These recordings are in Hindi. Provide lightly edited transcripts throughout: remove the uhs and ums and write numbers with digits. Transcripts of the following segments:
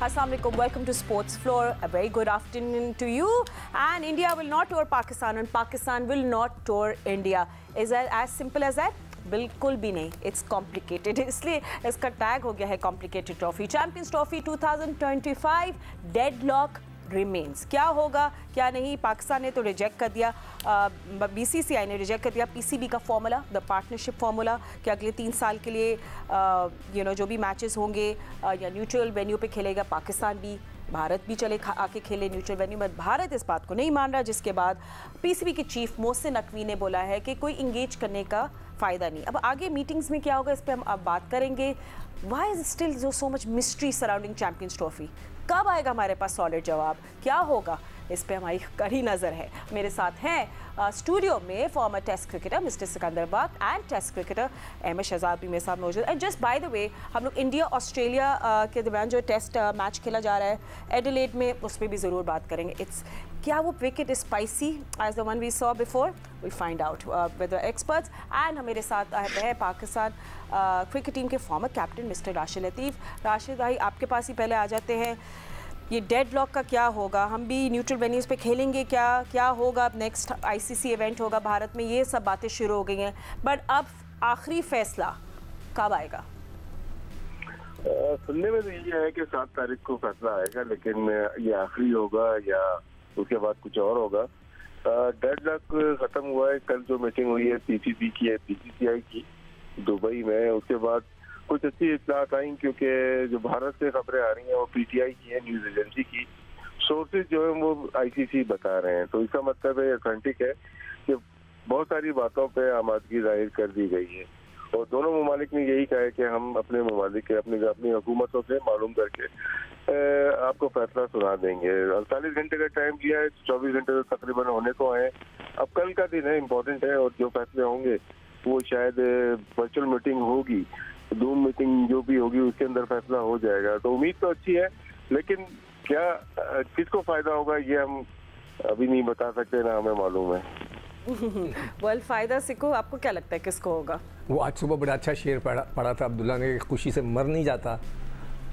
Assalamu alaikum. Welcome to Sports Floor. A very good afternoon to you. And India will not tour Pakistan, and Pakistan will not tour India. Is that as simple as that? बिल्कुल भी नहीं. It's complicated. इसलिए इसका टैग हो गया है complicated trophy. Champions Trophy 2025 deadlock remains. क्या होगा क्या नहीं, पाकिस्तान ने तो रिजेक्ट कर दिया, बीसीसीआई ने रिजेक्ट कर दिया पीसीबी का फॉर्मूला, द पार्टनरशिप फार्मूला, कि अगले 3 साल के लिए जो भी मैचेस होंगे या न्यूट्रल वेन्यू पे खेलेगा पाकिस्तान भी, भारत भी चले आके खेले न्यूट्रल वेन्यू में. भारत इस बात को नहीं मान रहा, जिसके बाद पीसीबी के चीफ मोहसिन नकवी ने बोला है कि कोई इंगेज करने का फ़ायदा नहीं. अब आगे मीटिंग्स में क्या होगा इस पर हम अब बात करेंगे. Why is still so much mystery surrounding Champions Trophy? कब आएगा हमारे पास सॉलिड जवाब? क्या होगा इस पे हमारी कड़ी नज़र है. मेरे साथ हैं स्टूडियो में former test cricketer mister Sikandar Bakht and test cricketer Ahmed Shehzad भी मेरे साथ मौजूद. And just by the way, हम लोग इंडिया ऑस्ट्रेलिया के दरमियान जो टेस्ट मैच खेला जा रहा है एडिलेड में, उस पर भी ज़रूर बात करेंगे. क्या वो wicket is spicy as the one we saw before? Will find out with the experts. And मेरे साथ है पाकिस्तान क्रिकेट टीम के former captain mister Rashid Latif. Rashid भाई, आपके पास ही पहले आ जाते हैं. ये डेडलॉक का क्या होगा? हम भी न्यूट्रल वेन्यूज़ पे खेलेंगे क्या होगा? अब नेक्स्ट आईसीसी इवेंट होगा भारत में, ये सब बातें शुरू हो गई हैं, बट अब आखिरी फैसला कब आएगा? सुनने में तो ये है कि 7 तारीख को फैसला आएगा, लेकिन ये आखिरी होगा या उसके बाद कुछ और होगा. डेडलॉक खत्म हुआ है. कल जो मीटिंग हुई है पीसीबी की, बीसीसीआई की दुबई में, उसके बाद कुछ अच्छी इत्तलात आई, क्योंकि जो भारत से खबरें आ रही हैं वो पीटीआई की है, न्यूज़ एजेंसी की. सोर्सेज जो है वो आईसीसी बता रहे हैं, तो इसका मतलब है ऑथेंटिक है कि बहुत सारी बातों पे आमादगी जाहिर कर दी गई है. और दोनों ममालिक ने यही कहा है कि हम अपने ममालिक के अपनी हुकूमतों से मालूम करके आपको फैसला सुना देंगे. 48 घंटे का टाइम दिया है, 24 घंटे तो तकरीबन होने को आए. अब कल का दिन है, इम्पोर्टेंट है, और जो फैसले होंगे वो शायद वर्चुअल मीटिंग होगी, जूम मीटिंग जो भी होगी उसके अंदर फैसला हो जाएगा. तो उम्मीद तो अच्छी है, लेकिन क्या किसको फायदा होगा ये हम अभी नहीं बता सकते, ना हमें मालूम है. वेल, फायदा सिको, आपको क्या लगता है किसको होगा? वो आज सुबह बड़ा अच्छा शेर पढ़ा था अब्दुल्ला ने, खुशी से मर नहीं जाता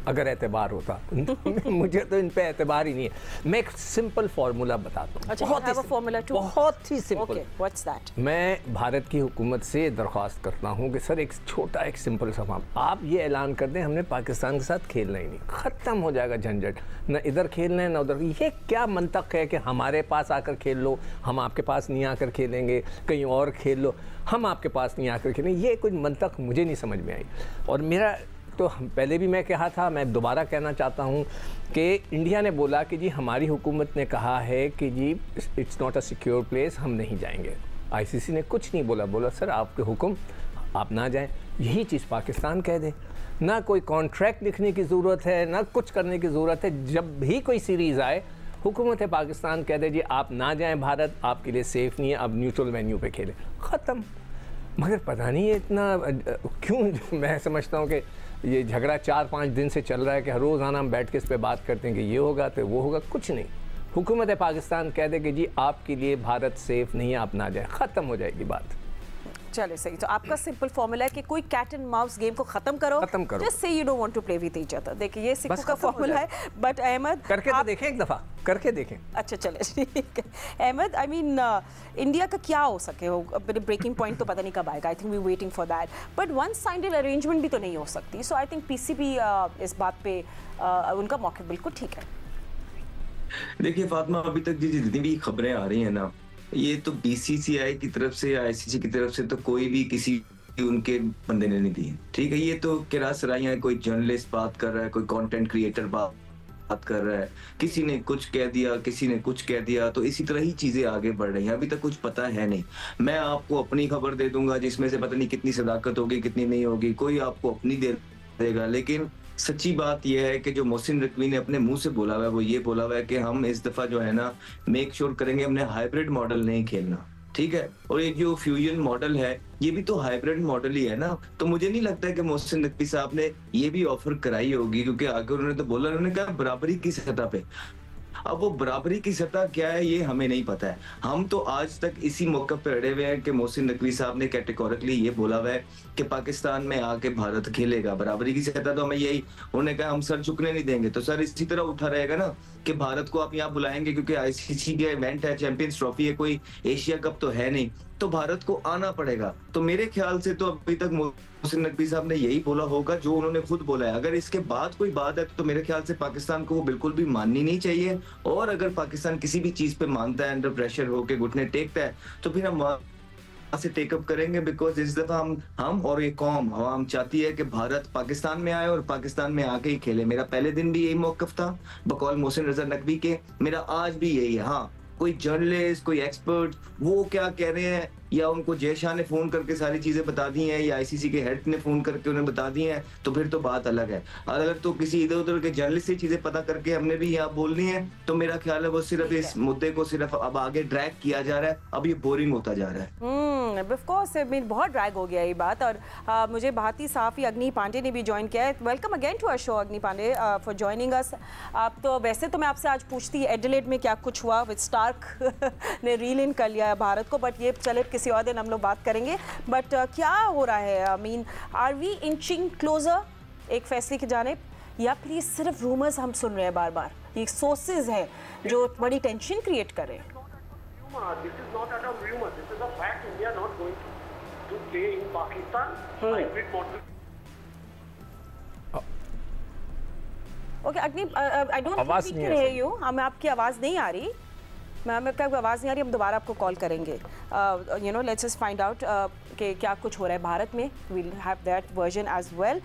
अगर एतबार होता. मुझे तो इन पे एतबार ही नहीं है. मैं एक सिंपल फार्मूला बताता हूँ. अच्छा, बहुत ही सिंपल. What's that? मैं भारत की हुकूमत से दरख्वास्त करता हूँ कि सर एक छोटा एक सिंपल सा काम, आप ये ऐलान कर दें हमने पाकिस्तान के साथ खेलना ही नहीं, ख़त्म हो जाएगा झंझट. न इधर खेलना है न उधर. ये क्या मंतक है कि हमारे पास आकर खेल लो, हम आपके पास नहीं आकर खेलेंगे, कहीं और खेल लो, हम आपके पास नहीं आकर खेलेंगे. ये कोई मंतक मुझे नहीं समझ में आई. और मेरा तो पहले भी मैं कहा था, मैं दोबारा कहना चाहता हूँ कि इंडिया ने बोला कि जी हमारी हुकूमत ने कहा है कि जी it's not a secure place, हम नहीं जाएंगे. आईसीसी ने कुछ नहीं बोला सर आपके हुक्म, आप ना जाएं. यही चीज़ पाकिस्तान कह दे. ना कोई कॉन्ट्रैक्ट लिखने की ज़रूरत है, ना कुछ करने की ज़रूरत है. जब भी कोई सीरीज़ आए, हुकूमत पाकिस्तान कह दे जी आप ना जाएँ, भारत आपके लिए सेफ़ नहीं है, अब न्यूट्रल वेन्यू पे खेलें, ख़त्म. मगर पता नहीं है इतना क्यों. मैं समझता हूँ कि ये झगड़ा 4-5 दिन से चल रहा है कि हर रोज़ाना हम बैठ के इस पे बात करते हैं कि ये होगा तो वो होगा. कुछ नहीं. हुकूमत पाकिस्तान कह दे कि जी आपके लिए भारत सेफ नहीं है, आप ना जाए, ख़त्म हो जाएगी बात. चले सही. तो आपका सिंपल फॉर्मूला है कि कोई कैट एंड माउस गेम को खत्म करो. Just say you don't want to play with each other. देखिए ये सिक्कू का फॉर्मूला है. बट अहमद, करके तो देखें, एक दफ़ा करके देखें. अच्छा चले ठीक है. अहमद, आई मीन इंडिया का क्या हो सके, वो ब्रेकिंग पॉइंट तो पता नहीं कब आएगा. I think we waiting for that. But one sided arrangement भी तो नहीं हो सकती. सो आई थिंक पीसीबी इस बात पे उनका मौके बिल्कुल ठीक है. देखिए फातिमा, अभी तक जितनी भी खबरें आ रही हैं ना, ये तो बीसीसीआई की तरफ से या आईसीसी की तरफ से तो कोई भी किसी उनके बंदे ने नहीं दी है. ठीक है, ये तो किरा सराइयां है, कोई जर्नलिस्ट बात कर रहा है, कोई कंटेंट क्रिएटर बात कर रहा है, किसी ने कुछ कह दिया, किसी ने कुछ कह दिया, तो इसी तरह ही चीजें आगे बढ़ रही हैं. अभी तक कुछ पता है नहीं. मैं आपको अपनी खबर दे दूंगा जिसमें से पता नहीं कितनी सदाकत होगी कितनी नहीं होगी, कोई आपको अपनी दे देगा. लेकिन सच्ची बात यह है कि जो मोहसिन नकवी ने अपने मुंह से बोला हुआ है वो ये बोला हुआ है कि हम इस दफा जो है ना मेक श्योर करेंगे हमने हाइब्रिड मॉडल नहीं खेलना. ठीक है, और एक जो फ्यूजन मॉडल है ये भी तो हाइब्रिड मॉडल ही है ना. तो मुझे नहीं लगता है कि मोहसिन नकवी साहब ने ये भी ऑफर कराई होगी, क्योंकि आगे उन्होंने तो बोला, उन्होंने कहा बराबरी की सतह पे. अब वो बराबरी की सतह क्या है ये हमें नहीं पता है। हम तो आज तक इसी मौके पर अड़े हुए हैं कि मोहसिन नकवी साहब ने कैटेगोरिकली ये बोला हुआ है कि पाकिस्तान में आके भारत खेलेगा। बराबरी की सतह तो हमें यही, उन्होंने कहा हम सर झुकने नहीं देंगे। तो सर इसी तरह उठा रहेगा ना कि भारत को आप यहाँ बुलाएंगे क्योंकि आईसीसी के इवेंट है, चैंपियंस ट्रॉफी है, कोई एशिया कप तो है नहीं, तो भारत को आना पड़ेगा। तो मेरे ख्याल से तो अभी तक मोहसिन नकवी साहब ने यही बोला होगा जो उन्होंने खुद बोला है। अगर इसके बाद कोई बात है तो मेरे ख्याल से पाकिस्तान को वो बिल्कुल भी माननी नहीं चाहिए। और अगर पाकिस्तान किसी भी चीज पे मानता है, अंडर प्रेशर होके घुटने टेकता है, तो फिर हम वहां से टेकअप करेंगे। बिकॉज इस दफा हम और ये कौम हम चाहती है कि भारत पाकिस्तान में आए और पाकिस्तान में आके ही खेले। मेरा पहले दिन भी यही मौकफ था बकौल मोहसिन रजा नकवी के, मेरा आज भी यही है। हाँ, कोई जर्नलिस्ट, कोई एक्सपर्ट वो क्या कह रहे हैं, या उनको जय शाह ने फोन करके सारी चीजें बता दी हैं, या आईसीसी के हेड ने फोन करके उन्हें बता दी हैं, तो फिर तो बात अलग है। और अगर तो किसी इधर उधर के जर्नलिस्ट से चीजें पता करके हमने भी यहाँ बोलनी है, तो मेरा ख्याल है वो सिर्फ इस मुद्दे को सिर्फ अब आगे ड्रैग किया जा रहा है। अब ये बोरिंग होता जा रहा है। ऑफ कोर्स बहुत ड्रैग हो गया ये बात। और मुझे भारतीय सहाफ़ी अग्नि पांडे ने भी ज्वाइन किया है। Welcome again to our show Agni Pandey, for joining us. आप तो वैसे तो मैं आपसे आज पूछती एडिलेड में क्या कुछ हुआ, विद स्टार्क ने रील इन कर लिया है भारत को, बट ये चले किसी और दिन हम लोग बात करेंगे। बट क्या हो रहा है, I mean are we inching closer एक फैसले की जानिब, या फिर ये सिर्फ रूमर्स हम सुन रहे हैं बार बार, ये सोर्सेज हैं जो बड़ी टेंशन क्रिएट कर रहे हैं? This is not at all rumor. This is a fact. India not going to play in Pakistan. Hybrid model. Okay, Agni, I don't think we can hear you. हमें आपकी आवाज़ नहीं आ रही। हमें आपकी आवाज़ नहीं आ रही, हम दोबारा आपको कॉल करेंगे। You know, let's just find out कि क्या कुछ हो रहा है भारत में। We'll have that version as well.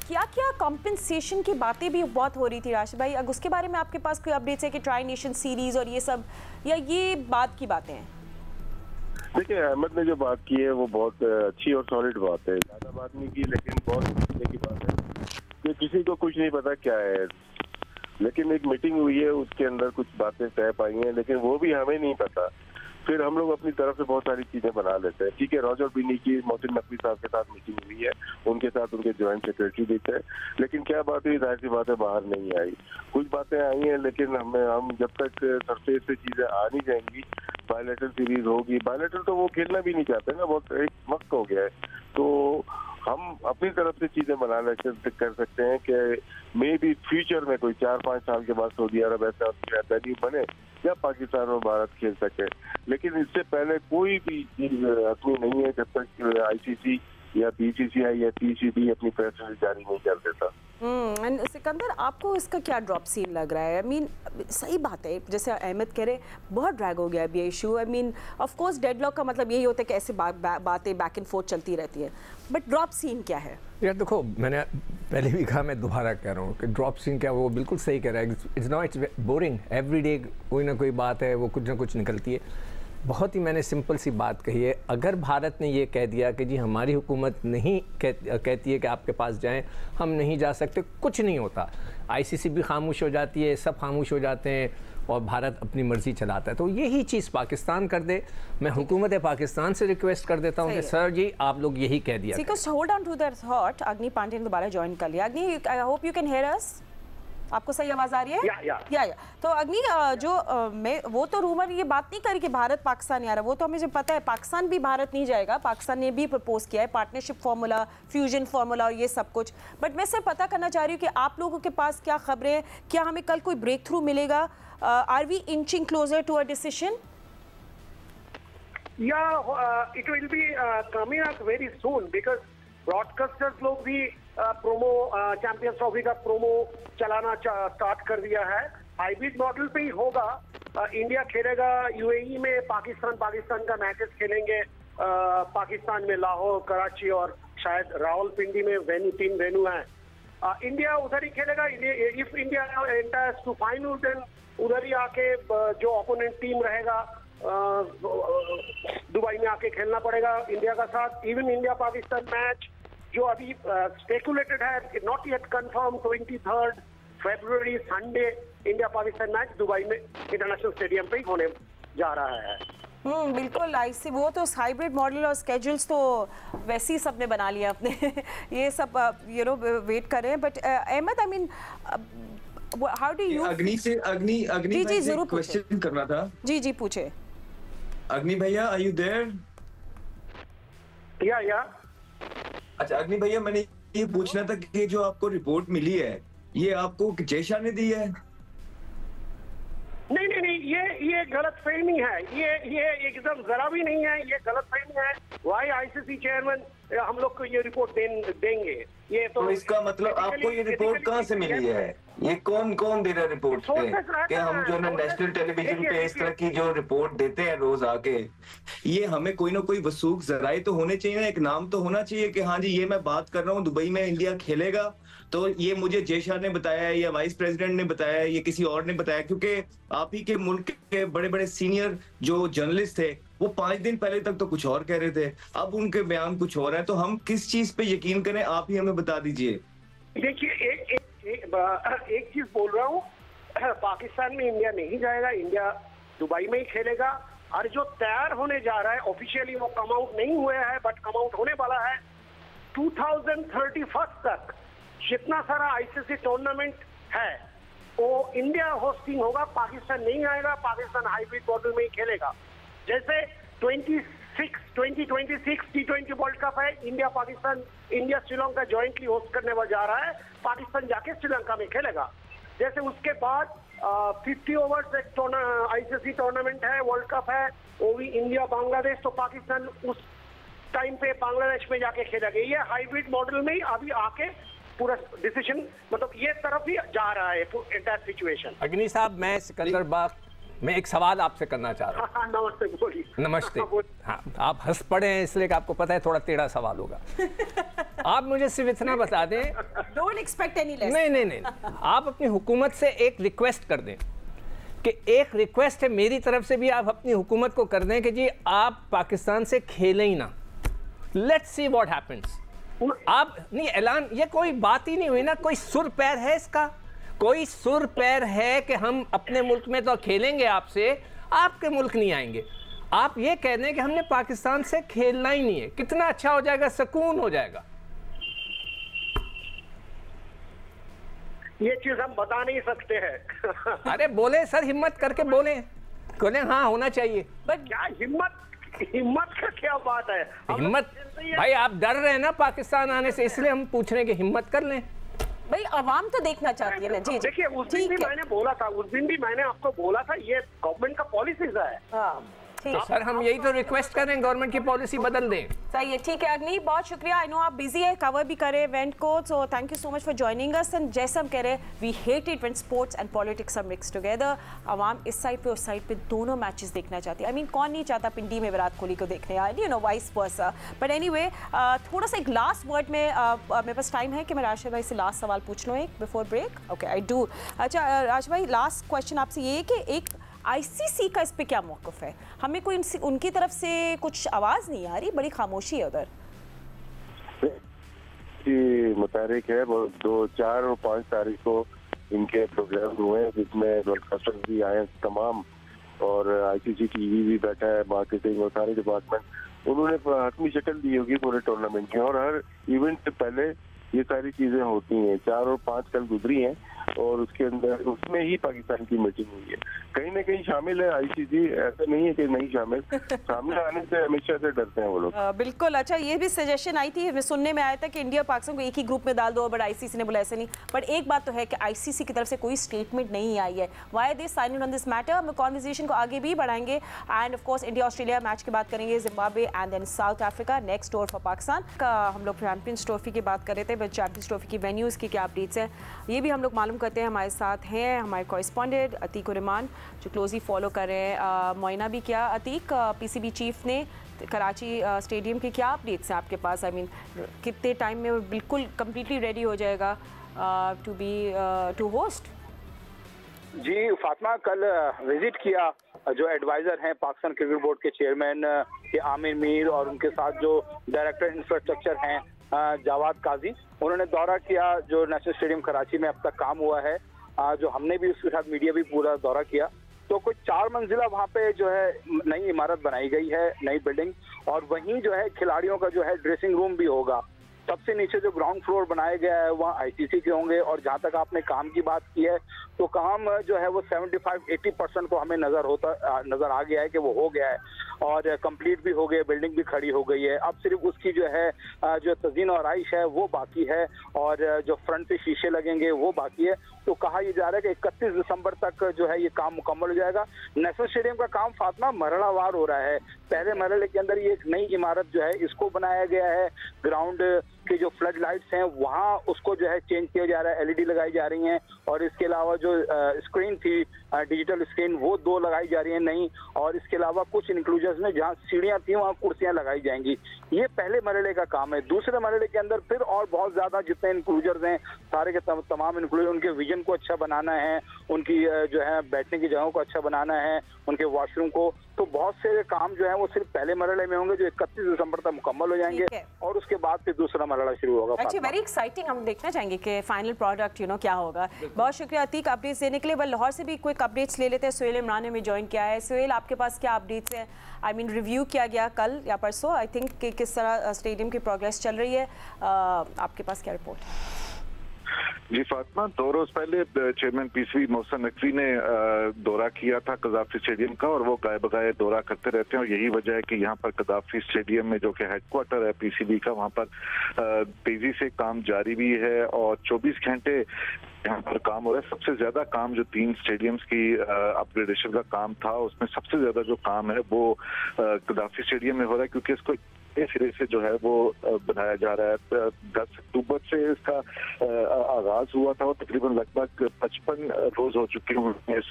क्या क्या कॉम्पेंसेशन की बातें भी बहुत हो रही थी राशिद भाई, अगर उसके बारे में आपके पास कोई अपडेट्स है कि ट्राई नेशन सीरीज और ये सब, या ये बात की बातें हैं? देखिए, अहमद ने जो बात की है वो बहुत अच्छी और सॉलिड बात है। ज़्यादा बात नहीं की, लेकिन बहुत सीखने की बात है कि किसी को कुछ नहीं पता क्या है, लेकिन एक मीटिंग हुई है, उसके अंदर कुछ बातें तय पाई हैं, लेकिन वो भी हमें नहीं पता। फिर हम लोग अपनी तरफ से बहुत सारी चीजें बना लेते हैं। ठीक है, रॉजर बिनी की मोहसिन नकवी साहब के साथ मीटिंग हुई है, उनके साथ उनके ज्वाइंट सेक्रेटरी भी थे, लेकिन क्या बात हुई, जाहिर सी बातें बाहर नहीं आई। कुछ बातें आई हैं, लेकिन हम जब तक सरफेस से चीजें आ नहीं जाएंगी, बायलैटरल सीरीज होगी, बायलैटरल तो वो खेलना भी नहीं चाहते ना, बहुत एक वक्त हो गया है, तो हम अपनी तरफ से चीजें बना कर सकते हैं कि मे बी फ्यूचर में कोई 4-5 साल के बाद सऊदी अरब ऐसा वेन्यू बने या पाकिस्तान और भारत खेल सके। लेकिन इससे पहले कोई भी चीज अपनी नहीं है जब तक आईसीसी या बीसीसीआई या पीसीबी अपनी प्रेस रिलीज जारी नहीं कर देता। एंड सिकंदर, आपको इसका क्या ड्रॉप सीन लग रहा है? आई मीन सही बात है, जैसे अहमद कह रहे, बहुत ड्रैग हो गया अभी ये issue. I mean of course deadlock का मतलब यही होता है कि ऐसे बातें बैक एंड फोर्थ चलती रहती है, बट ड्रॉप सीन क्या है? यार देखो, मैंने पहले भी कहा, मैं दोबारा कह रहा हूँ कि ड्रॉप सीन क्या, वो बिल्कुल सही कह रहा है। इट्स बोरिंग, एवरी डे कोई ना कोई बात है, वो कुछ ना कुछ निकलती है। बहुत ही मैंने सिंपल सी बात कही है, अगर भारत ने ये कह दिया कि जी हमारी हुकूमत नहीं कहती है कि आपके पास जाएं, हम नहीं जा सकते, कुछ नहीं होता। आईसीसी भी खामोश हो जाती है, सब खामोश हो जाते हैं और भारत अपनी मर्जी चलाता है। तो यही चीज़ पाकिस्तान कर दे। मैं हुकूमत पाकिस्तान से रिक्वेस्ट कर देता हूँ कि सर जी आप लोग यही कह दिया। Hold on to that thought. Agni Pande ने दोबारा ज्वाइन कर लिया। Agni, I hope you can hear us. आपको सही आवाज आ रही है? या तो अग्नि, मैं वो तो रूमर ये बात नहीं करी कि भारत पाकिस्तान नहीं आ रहा, वो तो हमें जो पता है पाकिस्तान भी भारत नहीं जाएगा। पाकिस्तान ने भी प्रपोज किया है पार्टनरशिप फार्मूला, फ्यूजन फार्मूला और ये सब कुछ। बट मैं सिर्फ पता करना चाह रही हूँ कि आप लोगों के पास क्या खबरें हैं, क्या हमें कल कोई ब्रेक थ्रू मिलेगा? Are we inching closer to a decision? It will be coming up very soon, because broadcasters लोग भी प्रोमो चैंपियंस ट्रॉफी का प्रोमो चलाना स्टार्ट कर दिया है। हाइब्रिड मॉडल पे ही होगा। इंडिया खेलेगा यूएई में, पाकिस्तान का मैचेस खेलेंगे पाकिस्तान में, लाहौर, कराची और शायद रावलपिंडी में 3 वेन्यू हैं। इंडिया उधर ही खेलेगा। If India enters to final, then उधर ही आके जो ओपोनेंट टीम रहेगा दुबई में आके खेलना पड़ेगा इंडिया का साथ। इवन इंडिया पाकिस्तान मैच जो अभी स्पेकुलेटेड है, not yet confirm, 23 February Sunday India Pakistan match Dubai में इंटरनेशनल स्टेडियम पे ही होने जा रहा है। बिल्कुल, ऐसे वो तो हाइब्रिड मॉडल और स्केड्यूल्स तो वैसे ही सबने बना लिया अपने ये सब वेट कर रहे हैं। But Ahmed, I mean how do you? Agni भाई से क्वेश्चन करना था। जी पूछे। अग्नि भैया, आर यू देयर? या अच्छा अग्नि भैया, मैंने ये पूछना था कि जो आपको रिपोर्ट मिली है, ये आपको जयशाह ने दी है? नहीं, ये गलतफहमी है, ये एकदम जरा भी नहीं है, ये गलतफहमी है। वाई आईसीसी चेयरमैन हम लोग को ये रिपोर्ट देंगे? ये तो इसका मतलब आपको ये रिपोर्ट कहाँ से मिली है? ये कौन दे रहा है रिपोर्ट कि हम जो है नेशनल टेलीविजन पे इस तरह की जो रिपोर्ट देते हैं रोज आके, ये हमें कोई ना कोई वसूख जराए तो होने चाहिए ना, एक नाम तो होना चाहिए कि हाँ जी ये मैं बात कर रहा हूँ, दुबई में इंडिया खेलेगा तो ये मुझे जयशाह ने बताया है या वाइस प्रेसिडेंट ने बताया है या किसी और ने बताया, क्योंकि आप ही के मुल्क के बड़े बड़े सीनियर जो जर्नलिस्ट थे वो 5 दिन पहले तक तो कुछ और कह रहे थे, अब उनके बयान कुछ और है, तो हम किस चीज पे यकीन करें? आप ही हमें बता दीजिए। देखिए एक चीज बोल रहा हूँ, पाकिस्तान में इंडिया नहीं जाएगा, इंडिया दुबई में ही खेलेगा। और जो तैयार होने जा रहा है ऑफिशियली वो कम आउट नहीं हुए हैं, बट कम आउट होने वाला है 2031 तक। जितना सारा आईसीसी टूर्नामेंट है वो इंडिया होस्टिंग होगा, पाकिस्तान नहीं आएगा, पाकिस्तान हाइब्रिड मॉडल में ही खेलेगा। जैसे 2026 T20 वर्ल्ड कप है, इंडिया श्रीलंका ज्वाइंटली होस्ट करने जा रहा है, पाकिस्तान जाके श्रीलंका में खेलेगा। जैसे उसके बाद 50 ओवर्स एक आईसीसी टूर्नामेंट है, वर्ल्ड कप है, वो भी इंडिया बांग्लादेश, तो पाकिस्तान उस टाइम पे बांग्लादेश में जाके खेलेगा। ये हाइब्रिड मॉडल में ही अभी आके पूरा डिसीजन मतलब ये तरफ ही जा रहा है एंटायर सिचुएशन। अग्नि साहब, मैं सिकंदर बाग मैं एक सवाल आपसे करना चाह रहा हूँ। नमस्ते, बोलिए। नमस्ते। हाँ, आप हंस पड़े हैं इसलिए कि आपको पता है थोड़ा टेढ़ा सवाल होगा। आप मुझे सिर्फ इतना बता दें, डोंट एक्सपेक्ट एनी लेस। नहीं, आप अपनी हुकूमत से एक रिक्वेस्ट कर दें कि एक रिक्वेस्ट है मेरी तरफ से भी, आप अपनी हुकूमत को कर दें कि जी आप पाकिस्तान से खेलें ही ना, लेट्स सी व्हाट हैपेंस। आप नहीं ऐलान, ये कोई बात ही नहीं हुई ना, कोई सुर पैर है इसका? कोई सुर पैर है कि हम अपने मुल्क में तो खेलेंगे आपसे, आपके मुल्क नहीं आएंगे? आप ये कह दें कि हमने पाकिस्तान से खेलना ही नहीं है, कितना अच्छा हो जाएगा, सुकून हो जाएगा। ये चीज हम बता नहीं सकते हैं। अरे बोले सर, हिम्मत करके बोले हाँ होना चाहिए। बट क्या हिम्मत का क्या बात है? हिम्मत भाई, आप डर रहे हैं ना पाकिस्तान आने से, इसलिए हम पूछ रहे हैं कि हिम्मत कर लें। भाई आवाम तो देखना चाहती है ना। जी देखिए, उस दिन भी मैंने बोला था, उस दिन भी मैंने आपको बोला था, ये गवर्नमेंट का पॉलिसीज है। हाँ, तो सर हम यही तो रिक्वेस्ट कर रहे हैं, गवर्नमेंट की पॉलिसी बदल दें। सही है, ठीक है अग्नि, बहुत शुक्रिया। आई नो आप बिजी है, कवर भी करे इवेंट को, so thank you so much for joining us. And जैसे हम कह रहे हैं, we hate it when sports and politics are mixed together. आवाम इस साइड पे उस साइड पे दोनों मैचेस देखना चाहती है। आई मीन कौन नहीं चाहता पिंडी में विराट कोहली को देखने, you know vice versa. But anyway, थोड़ा सा एक लास्ट वर्ड में मेरे पास टाइम है कि मैं राशिद भाई से लास्ट सवाल पूछ लूँ एक before break? Okay, I do. अच्छा राशिद भाई, लास्ट क्वेश्चन आपसे ये है कि एक आईसीसी का इस पे क्या मौक़िफ़ है? हमें कोई उनकी तरफ से कुछ आवाज़ नहीं आ रही, बड़ी खामोशी है उधर। मुतारिक है, वो 2, 4 और 5 तारीख को इनके प्रोग्राम हुए हैं जिसमें ब्रॉडकास्टर्स भी आए तमाम, और आईसीसी टीवी भी बैठा है, मार्केटिंग और सारे डिपार्टमेंट। उन्होंने हतमी शक्ल दी होगी पूरे टूर्नामेंट की, और हर इवेंट से पहले ये सारी चीजें होती हैं। 4 और 5 कल गुजरी हैं और उसके अंदर उसमें ही पाकिस्तान की मीटिंग हुई है। कहीं ना कहीं शामिल है आईसीसी, ऐसा नहीं है कि नहीं शामिल। सामने आने से हमेशा से डरते हैं वो लोग। बिल्कुल। अच्छा, ये भी सजेशन आई थी, हमें सुनने में आया था कि इंडिया और पाकिस्तान को एक ही ग्रुप में डाल दो, बट आईसीसी ने बोला ऐसे नहीं। बट एक बात तो है कि आईसीसी की तरफ से कोई स्टेटमेंट नहीं आई है। Why they signing on this matter? हम कॉन्वर्सेशन को आगे भी बढ़ाएंगे and of course India Australia match की बात करेंगे, Zimbabwe and then South Africa, next tour for Pakistan का। हम लोग चैंपियंस ट्रॉफी की बात कर रहे थे, बट चैंपियंस ट्रॉफी की वेन्यूज़ की क्या अपडेट्स हैं ये भी हम लोग मालूम करते हैं। हमारे साथ हैं हमारे कॉरेस्पॉन्डेंट अतीक उर-रहमान जो क्लोजली फॉलो कर रहे हैं। मोइना भी क्या अतीक, पीसीबी चीफ ने कराची स्टेडियम के क्या अपडेट्स हैं आपके पास? आई मीन कितने टाइम में वो बिल्कुल कम्प्लीटली रेडी हो जाएगा टू होस्ट? जी फातिमा, कल विजिट किया जो एडवाइज़र हैं पाकिस्तान क्रिकेट बोर्ड के चेयरमैन के आमिर मीर, और उनके साथ जो डायरेक्टर इंफ्रास्ट्रक्चर हैं जावाद काजी, उन्होंने दौरा किया जो नेशनल स्टेडियम कराची में अब तक काम हुआ है, जो हमने भी उसके साथ मीडिया भी पूरा दौरा किया। तो कुछ 4 मंजिला वहाँ पे जो है नई इमारत बनाई गई है, नई बिल्डिंग, और वहीं जो है खिलाड़ियों का जो है ड्रेसिंग रूम भी होगा। सबसे नीचे जो ग्राउंड फ्लोर बनाया गया है वहाँ आईसीसी के होंगे। और जहाँ तक आपने काम की बात की है तो काम जो है वो 75-80% को हमें नजर आ गया है कि वो हो गया है और कंप्लीट भी हो गया, बिल्डिंग भी खड़ी हो गई है। अब सिर्फ उसकी जो है जो तज़ीन और आइश है वो बाकी है और जो फ्रंट पे शीशे लगेंगे वो बाकी है। तो कहा यह जा रहा है कि 31 दिसंबर तक जो है ये काम मुकम्मल हो जाएगा। नेशनल स्टेडियम का काम फातिमा मरहलावार हो रहा है। पहले मरहले के अंदर ये एक नई इमारत जो है इसको बनाया गया है, ग्राउंड के जो फ्लड लाइट्स हैं वहाँ उसको जो है चेंज किया जा रहा है, एलईडी लगाई जा रही हैं और इसके अलावा जो स्क्रीन थी डिजिटल स्क्रीन वो 2 लगाई जा रही है नई, और इसके अलावा कुछ इंक्लूजर्स में जहाँ सीढ़ियाँ थी वहाँ कुर्सियाँ लगाई जाएंगी। ये पहले मरहले का काम है। दूसरे मरहले के अंदर फिर और बहुत ज्यादा जितने इंक्लूजर्स हैं सारे के तमाम इंक्लूजर, उनके विजन को अच्छा बनाना है, उनकी जो है बैठने की जगहों को अच्छा बनाना है, उनके वॉशरूम को, तो बहुत से काम जो है वो सिर्फ पहले मरहले में होंगे जो 31 दिसंबर तक मुकम्मल हो जाएंगे और उसके बाद फिर दूसरा मरहला शुरू होगा। एक्चुअली वेरी एक्साइटिंग, हम देखना चाहेंगे कि फाइनल प्रोडक्ट क्या होगा। बहुत शुक्रिया अतीक अपडेट्स देने के लिए। बल लाहौर से भी क्विक अपडेट्स ले लेते हैं। सुहेल इमरान ने ज्वाइन किया है। सुहेल, आपके पास क्या अपडेट्स हैं? आई मीन रिव्यू किया गया कल या परसों आई थिंक कि किस तरह स्टेडियम की प्रोग्रेस चल रही है, आपके पास क्या रिपोर्ट है? जी फातिमा, 2 रोज पहले चेयरमैन पीसीबी मोहसिन नकवी ने दौरा किया था कदाफी स्टेडियम का और वो गाए बगाए दौरा करते रहते हैं और यही वजह है कि यहाँ पर कदाफी स्टेडियम में जो कि हेडक्वार्टर है पीसीबी का, वहाँ पर तेजी से काम जारी भी है और 24 घंटे यहाँ पर काम हो रहा है। सबसे ज्यादा काम जो 3 स्टेडियम्स की अपग्रेडेशन का काम था उसमें सबसे ज्यादा जो काम है वो कदाफी स्टेडियम में हो रहा है क्योंकि इसको सिरे से जो है वो बनाया जा रहा है। 10 अक्टूबर से इसका आगाज हुआ था और तकरीबन लगभग 55 रोज हो चुके हैं इस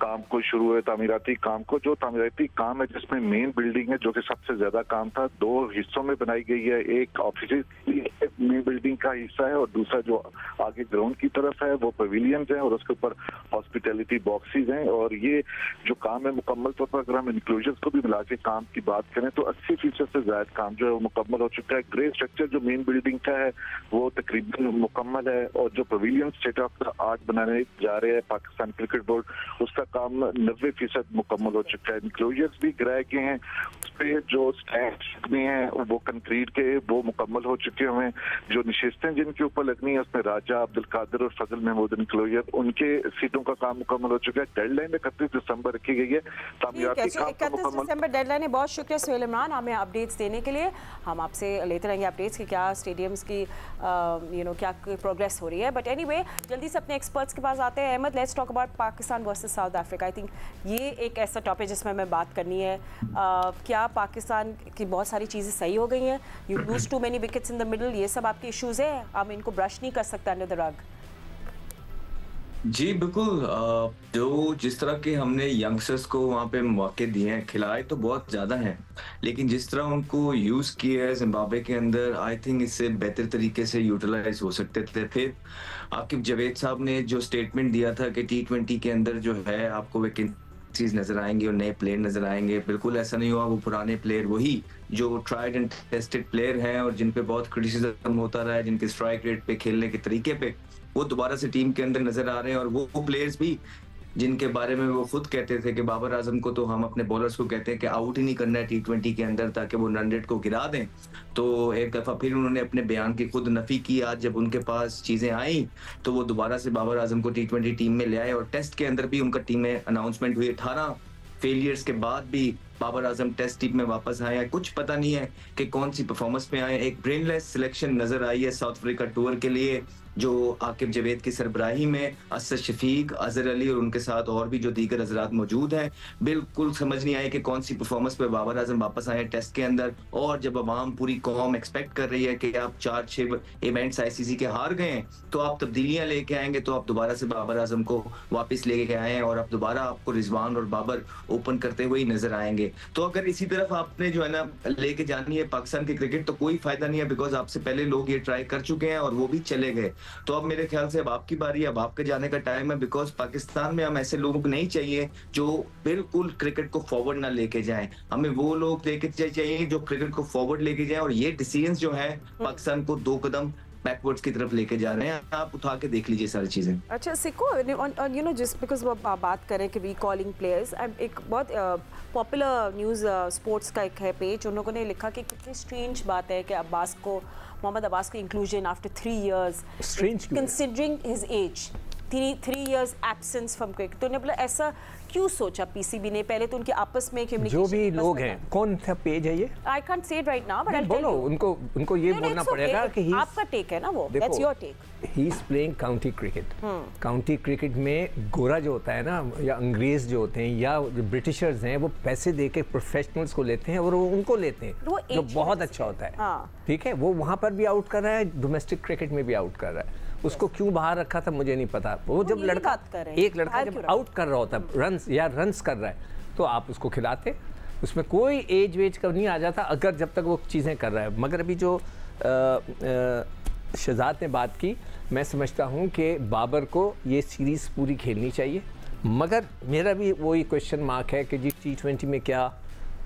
काम को शुरू हुए तामीराती काम को। जो तामीराती काम है जिसमें मेन बिल्डिंग है जो कि सबसे ज्यादा काम था 2 हिस्सों में बनाई गई है। एक ऑफिस मेन बिल्डिंग का हिस्सा है और दूसरा जो आगे ग्राउंड की तरफ है वो पवेलियंस है और उसके ऊपर हॉस्पिटैलिटी बॉक्सेस हैं। और ये जो काम है मुकम्मल तौर पर अगर हम इंक्लूजर्स को भी मिला के काम की बात करें तो 80% से ज्यादा काम जो है वो मुकम्मल हो चुका है। ग्रे स्ट्रक्चर जो मेन बिल्डिंग का है वो तकरीबन मुकम्मल है और जो pavilion state of the art बनाने जा रहे हैं पाकिस्तान क्रिकेट बोर्ड उसका काम 90% मुकम्मल हो चुका है। इंक्लोजर्स भी गिराए गए हैं, उस पर जो स्टैंड में है वो कंक्रीट के वो मुकम्मल हो चुके हैं। जो निशस्तें जिनके ऊपर लगनी है उसमें राजा अब्दुल कादिर और फजल महमूद इंक्लोजर उनके सीटों का काम मुकम्मल हो चुका है। डेडलाइन 31 दिसंबर रखी गई है। 31 दिसंबर डेडलाइन है। बहुत शुक्रिया सुहेल इमरान हमें अपडेट्स देने के लिए। हम आपसे लेते रहेंगे अपडेट्स कि क्या स्टेडियम्स की क्या प्रोग्रेस हो रही है। बट एनीवे जल्दी से अपने एक्सपर्ट्स के पास आते हैं। Ahmed, let's talk about Pakistan versus South Africa. I think ये एक ऐसा टॉपिक जिसमें हमें बात करनी है। क्या पाकिस्तान की बहुत सारी चीज़ें सही हो गई हैं? You lose too many wickets in the middle, ये सब आपके इश्यूज है, हम इनको ब्रश नहीं कर सकते अंडर द रग। जी बिल्कुल, जो जिस तरह के हमने यंगस्टर्स को वहाँ पे मौके दिए हैं, खिलाए तो बहुत ज़्यादा हैं, लेकिन जिस तरह उनको यूज़ किया है जिम्बाब्वे के अंदर, आई थिंक इससे बेहतर तरीके से यूटिलाइज हो सकते थे। फिर आकिब जावेद साहब ने जो स्टेटमेंट दिया था कि T20 के अंदर जो है आपको वैकेंसीज नजर आएंगे और नए प्लेयर नजर आएंगे, बिल्कुल ऐसा नहीं हुआ। वो पुराने प्लेयर वही जो ट्राइड एंड टेस्टेड प्लेयर हैं और जिन पे बहुत क्रिटिसिज्म होता रहा है, जिनके स्ट्राइक रेट पे, खेलने के तरीके पे, वो दोबारा से टीम के अंदर नजर आ रहे हैं। और वो प्लेयर्स भी जिनके बारे में वो खुद कहते थे कि बाबर आजम को तो हम अपने बॉलर्स को कहते हैं कि आउट ही नहीं करना है T20 के अंदर ताकि वो रन रेट को गिरा दें, तो एक दफा फिर उन्होंने अपने बयान की खुद नफी की। आज जब उनके पास चीजें आई तो वो दोबारा से बाबर आजम को T20 टीम में ले आए और टेस्ट के अंदर भी उनका टीम में अनाउंसमेंट हुई। 18 फेलियर्स के बाद भी बाबर आजम टेस्ट टीम में वापस आए हैं। कुछ पता नहीं है कि कौन सी परफॉर्मेंस में आए। एक ब्रेनलेस सिलेक्शन नजर आई है साउथ अफ्रीका टूर के लिए, जो आकिब जावेद की सरबराही में असद शफीक, अजहर अली और उनके साथ और भी जो दीगर हजरात मौजूद हैं। बिल्कुल समझ नहीं आई कि कौन सी परफॉर्मेंस पे बाबर आजम वापस आए टेस्ट के अंदर। और जब अवाम पूरी कौम एक्सपेक्ट कर रही है कि आप 4-6 इवेंट्स ICC के हार गए हैं तो आप तब्दीलियां लेके आएंगे, तो आप दोबारा से बाबर आजम को वापस लेके आए हैं और अब दोबारा आपको रिजवान और बाबर ओपन करते हुए नजर आएंगे। तो अगर इसी तरफ आपने जो है ना लेके जानी है पाकिस्तान की क्रिकेट तो कोई फायदा नहीं है, बिकॉज आपसे पहले लोग ये ट्राई कर चुके हैं और वो भी चले गए। तो अब मेरे ख्याल से अब आपकी बारी है, अब आपके जाने का टाइम है, बिकॉज पाकिस्तान में हम ऐसे लोग नहीं चाहिए जो बिल्कुल क्रिकेट को फॉरवर्ड ना लेके जाएं। हमें वो लोग लेके चाहिए जो क्रिकेट को फॉरवर्ड लेके जाएं और ये डिसीजंस जो है पाकिस्तान को 2 कदम बैकवर्ड्स की तरफ लेके जा रहे हैं। आप उठा के देख लीजिए सारी चीजें। अच्छा सिको, यू नो जिस बिकॉज वो बात करें कि रिकॉलिंग प्लेयर्स, एक बहुत पॉपुलर न्यूज़ स्पोर्ट्स का एक है पेज, उन लोगों ने लिखा कि कितनी स्ट्रेंज बात है कि अब्बास को, मोहम्मद अब्बास को inclusion after 3 years considering his age, 3 years absence from cricket. तो उन्होंने बोला ऐसा क्यों सोचा पीसीबी ने? पहले तो उनके आपस में जो भी लोग हैं, कौन सा पेज है ये? I can't say it right now but I tell बोलो, उनको ये बोलना पड़ेगा कि आपका टेक है ना वो, that's your take. He is playing county cricket. County cricket में गोरा जो होता है ना, या अंग्रेज जो होते हैं, या जो ब्रिटिशर्स हैं, वो पैसे दे के प्रोफेशनल्स को लेते हैं और वो उनको लेते हैं जो बहुत अच्छा होता है। ठीक है, वो वहाँ पर भी आउट कर रहा है, डोमेस्टिक क्रिकेट में भी आउट कर रहा है। उसको क्यों बाहर रखा था मुझे नहीं पता। वो जब लड़का, एक लड़का जब आउट कर रहा होता है, रन्स कर रहा है, तो आप उसको खिलाते, उसमें कोई एज वेज का नहीं आ जाता, अगर जब तक वो चीज़ें कर रहा है। मगर अभी जो शहजाद ने बात की, मैं समझता हूँ कि बाबर को ये सीरीज़ पूरी खेलनी चाहिए। मगर मेरा भी वही क्वेश्चन मार्क है कि जी T20 में क्या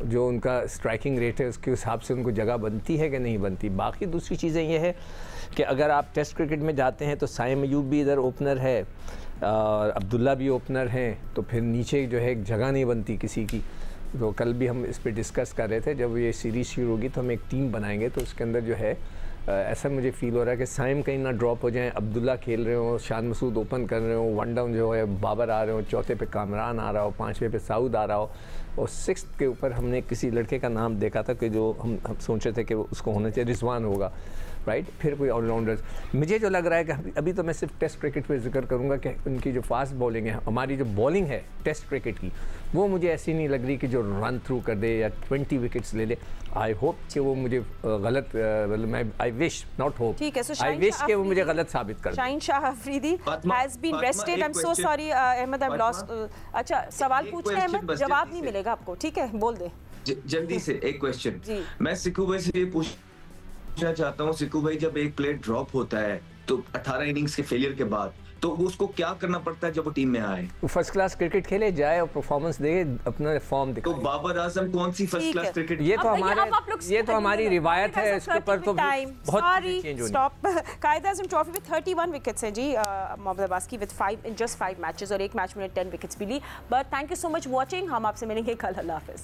जो उनका स्ट्राइकिंग रेट है उसके हिसाब से उनको जगह बनती है कि नहीं बनती। बाकी दूसरी चीज़ें ये है कि अगर आप टेस्ट क्रिकेट में जाते हैं तो साइम अयूब भी इधर ओपनर है और अब्दुल्ला भी ओपनर हैं, तो फिर नीचे जो है जगह नहीं बनती किसी की। तो कल भी हम इस पर डिस्कस कर रहे थे, जब ये सीरीज़ शुरू होगी तो हम एक टीम बनाएंगे, तो उसके अंदर जो है ऐसा मुझे फील हो रहा है कि साइम कहीं ना ड्रॉप हो जाए, अब्दुल्ला खेल रहे हो, शान मसूद ओपन कर रहे हो, 1 डाउन जो है बाबर आ रहे हो, 4थे पे कामरान आ रहा हो, 5वें पे साउद आ रहा हो, और 6th के ऊपर हमने किसी लड़के का नाम देखा था कि जो हम सोच रहे थे कि उसको होना चाहिए, रिजवान होगा, राइट। फिर कोई ऑलराउंडर्स, मुझे जो लग रहा है कि अभी तो मैं सिर्फ टेस्ट क्रिकेट पे जिक्र करूंगा कि उनकी जो फास्ट बॉलिंग है, हमारी जो बॉलिंग है टेस्ट क्रिकेट की, वो मुझे ऐसी नहीं लग रही कि जो रन थ्रू कर दे या 20 विकेट्स ले ले। आई होप कि वो मुझे गलत, मैं I wish not hope, I wish कि वो मुझे गलत साबित कर दे। Shaheen Shah Afridi has been rested. I am so sorry Ahmed, I have lost. अच्छा सवाल पूछना है अहमद, जवाब नहीं मिलेगा आपको, ठीक है, बोल दे जल्दी से। एक क्वेश्चन मैं सिक्कू भाई से ये पूछना चाहता हूँ। सिक्कू भाई, जब एक प्लेयर ड्रॉप होता है तो 18 इनिंग्स के फेलियर के बाद, तो उसको क्या करना पड़ता है जब वो टीम में आए? वो फर्स्ट क्लास क्रिकेट खेले, जाए और परफॉर्मेंस दे, अपना फॉर्म दिखाए। तो बाबर आजम कौन सी फर्स्ट क्लास क्रिकेट? ये तो हमारी रिवायत है, इसके ऊपर तो बहुत चेंज होनी। स्टॉप। कायद आजम ट्रॉफी में 31 विकेट्स हैं जी मोहम्मद अब्बास की, विद 5 इन जस्ट 5 मैचेस, और एक मैच में 10 विकेट्स भी ली। But thank you so much watching, हम आपसे मिलेंगे कल। अल्लाह हाफिज़।